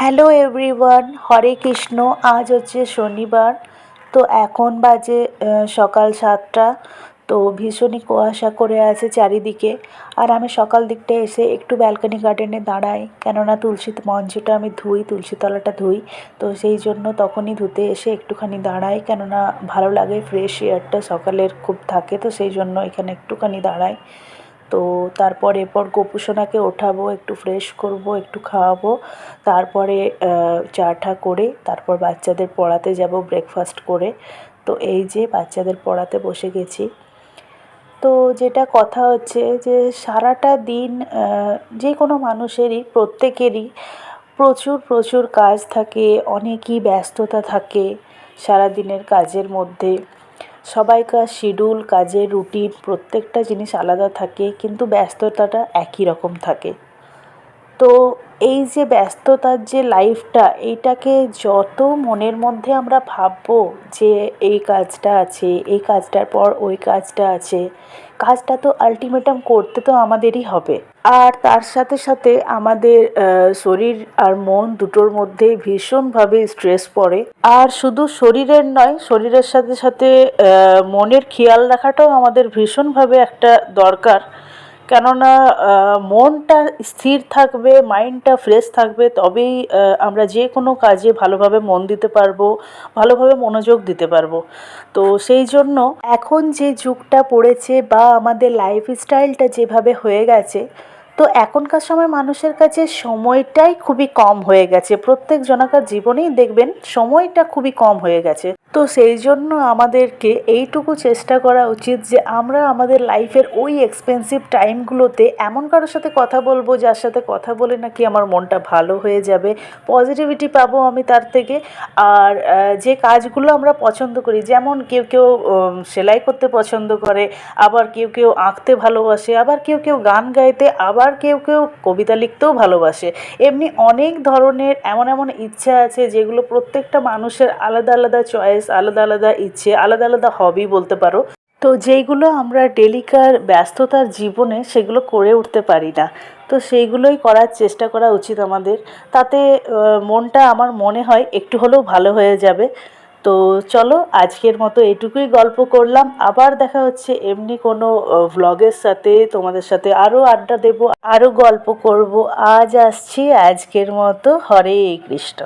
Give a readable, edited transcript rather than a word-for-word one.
Hello everyone, হরে কৃষ্ণ। আজ হচ্ছে শনিবার। তো এখন বাজে সকাল 7টা। তো ভীষণই কুয়াশা করে আছে চারিদিকে। আর আমি সকাল দিকটা এসে একটু ব্যালকনি গার্ডেনে দাঁড়াই, কেননা তুলসী মঞ্চটা আমি ধুই, তুলসী তলাটা ধুই। তো সেই জন্য তখনই ধুতে এসে একটুখানি দাঁড়াই, কেননা ভালো লাগে, ফ্রেশ এয়ারটা সকালের খুব থাকে, তো সেই জন্য এখানে একটুখানি দাঁড়াই। তো তারপর এরপর গোপুসোনাকে ওঠাবো, একটু ফ্রেশ করব, একটু খাওয়াবো। তারপরে চা টা করে তারপর বাচ্চাদের পড়াতে যাব ব্রেকফাস্ট করে। তো এই যে বাচ্চাদের পড়াতে বসে গেছি। তো যেটা কথা হচ্ছে যে সারাটা দিন যে কোনো মানুষেরই, প্রত্যেকেরই প্রচুর প্রচুর কাজ থাকে, অনেকই ব্যস্ততা থাকে সারাদিনের কাজের মধ্যে। সবাইকার শিডিউল, কাজের রুটিন, প্রত্যেকটা জিনিস আলাদা থাকে, কিন্তু ব্যস্ততাটা একই রকম থাকে। তো এই যে ব্যস্ততার যে লাইফটা, এইটাকে যত মনের মধ্যে আমরা ভাববো যে এই কাজটা আছে, এই কাজটার পর ওই কাজটা আছে, কাজটা তো আলটিমেটাম করতে তো আমাদেরই হবে। আর তার সাথে সাথে আমাদের শরীর আর মন দুটোর মধ্যে ভীষণভাবে স্ট্রেস পড়ে। আর শুধু শরীরের নয়, শরীরের সাথে সাথে মনের খেয়াল রাখাটাও আমাদের ভীষণভাবে একটা দরকার। কেননা মনটা স্থির থাকবে, মাইন্ডটা ফ্রেশ থাকবে, তবেই আমরা যে কোনো কাজে ভালোভাবে মন দিতে পারবো, ভালোভাবে মনোযোগ দিতে পারবো। তো সেই জন্য এখন যে যুগটা পড়েছে বা আমাদের লাইফস্টাইলটা যেভাবে হয়ে গেছে, তো এখনকার সময় মানুষের কাছে সময়টাই খুবই কম হয়ে গেছে। প্রত্যেক জনকার জীবনেই দেখবেন সময়টা খুবই কম হয়ে গেছে। তো সেই জন্য আমাদেরকে এইটুকু চেষ্টা করা উচিত যে আমরা আমাদের লাইফের ওই এক্সপেন্সিভ টাইমগুলোতে এমন কারোর সাথে কথা বলবো যার সাথে কথা বলে নাকি আমার মনটা ভালো হয়ে যাবে, পজিটিভিটি পাবো আমি তার থেকে। আর যে কাজগুলো আমরা পছন্দ করি, যেমন কেউ কেউ সেলাই করতে পছন্দ করে, আবার কেউ কেউ আঁকতে ভালোবাসে, আবার কেউ কেউ গান গাইতে, আবার কেউ কেউ কবিতা লিখতেও ভালোবাসে। এমনি অনেক ধরনের এমন এমন ইচ্ছা আছে যেগুলো প্রত্যেকটা মানুষের আলাদা আলাদা চয়েস, আলাদা আলাদা ইচ্ছে, আলাদা আলাদা হবি বলতে পারো। তো যেইগুলো আমরা ডেলিকার ব্যস্ততার জীবনে সেগুলো করে উঠতে পারি না, তো সেইগুলোই করার চেষ্টা করা উচিত আমাদের। তাতে মনটা আমার মনে হয় একটু হলেও ভালো হয়ে যাবে। তো চলো, আজকের মতো এটুকুই গল্প করলাম। আবার দেখা হচ্ছে এমনি কোনো ভ্লগের সাথে, তোমাদের সাথে আরও আড্ডা দেব, আরও গল্প করব। আজ আসছি, আজকের মতো হরে কৃষ্ণ।